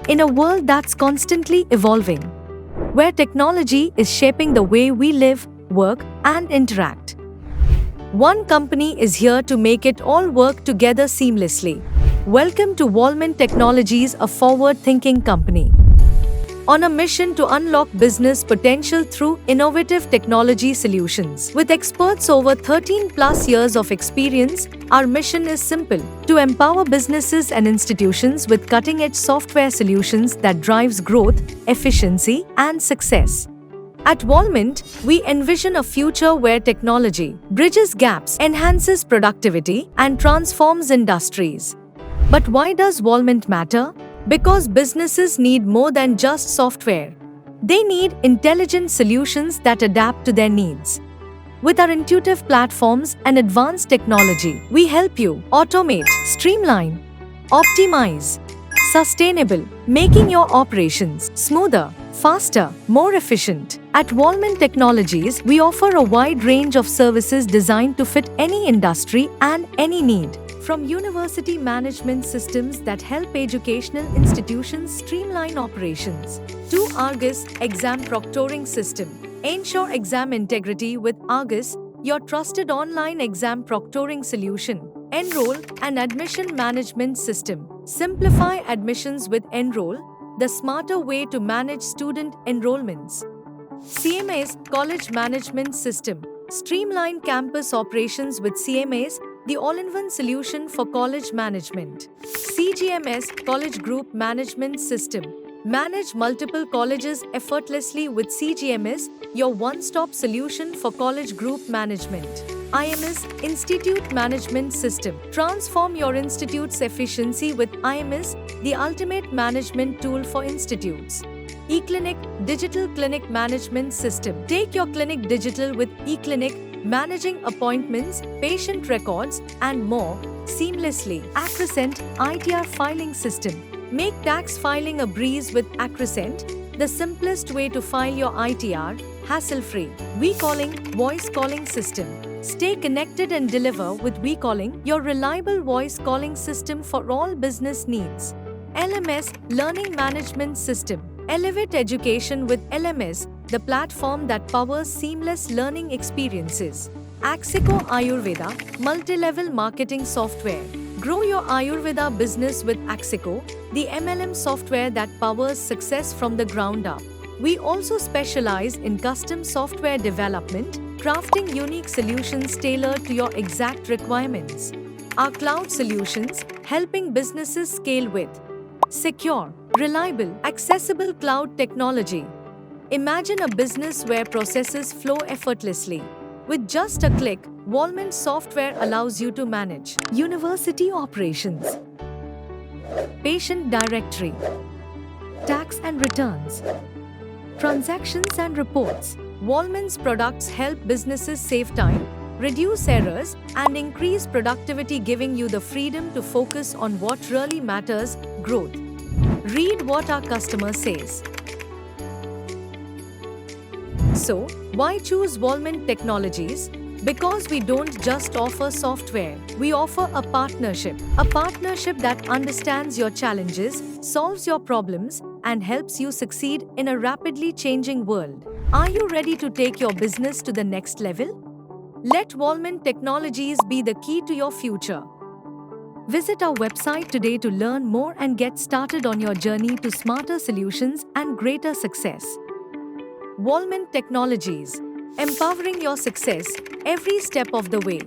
In a world that's constantly evolving, where technology is shaping the way we live, work, and interact, one company is here to make it all work together seamlessly. Welcome to Wallman Technologies, a forward-thinking company on a mission to unlock business potential through innovative technology solutions. With experts over 13 plus years of experience, our mission is simple: to empower businesses and institutions with cutting-edge software solutions that drives growth, efficiency, and success. At Wallmint, we envision a future where technology bridges gaps, enhances productivity, and transforms industries. But why does Wallmint matter? Because businesses need more than just software. They need intelligent solutions that adapt to their needs. With our intuitive platforms and advanced technology, we help you automate, streamline, optimize, sustainable, making your operations smoother, faster, more efficient. At Wallman Technologies, we offer a wide range of services designed to fit any industry and any need. From university management systems that help educational institutions streamline operations, to Argus exam proctoring system. Ensure exam integrity with Argus, your trusted online exam proctoring solution. Enroll and admission management system. Simplify admissions with Enroll, the smarter way to manage student enrollments. CMS College Management System. Streamline campus operations with CMS, the all-in-one solution for college management. CGMS College Group Management System. Manage multiple colleges effortlessly with CGMS, your one-stop solution for college group management. IMS Institute Management System. Transform your institute's efficiency with IMS, the ultimate management tool for institutes. eClinic Digital Clinic Management System. Take your clinic digital with eClinic, managing appointments, patient records, and more seamlessly. Accrescent ITR Filing System. Make tax filing a breeze with Accrescent, the simplest way to file your ITR, hassle-free. WeCalling Voice Calling System. Stay connected and deliver with WeCalling, your reliable voice calling system for all business needs. LMS Learning Management System. Elevate education with LMS, the platform that powers seamless learning experiences. Axico Ayurveda Multi-Level Marketing Software. Grow your Ayurveda business with Axico, the MLM software that powers success from the ground up. We also specialize in custom software development, crafting unique solutions tailored to your exact requirements. Our cloud solutions, helping businesses scale with secure, reliable, accessible cloud technology. Imagine a business where processes flow effortlessly. With just a click, Wallman software allows you to manage university operations, patient directory, tax and returns, transactions and reports. Wallman's products help businesses save time, reduce errors, and increase productivity, giving you the freedom to focus on what really matters: growth. Read what our customer says. So, why choose Wallman Technologies? Because we don't just offer software, we offer a partnership. A partnership that understands your challenges, solves your problems, and helps you succeed in a rapidly changing world. Are you ready to take your business to the next level? Let Wallman Technologies be the key to your future. Visit our website today to learn more and get started on your journey to smarter solutions and greater success. Wallman Technologies, empowering your success every step of the way.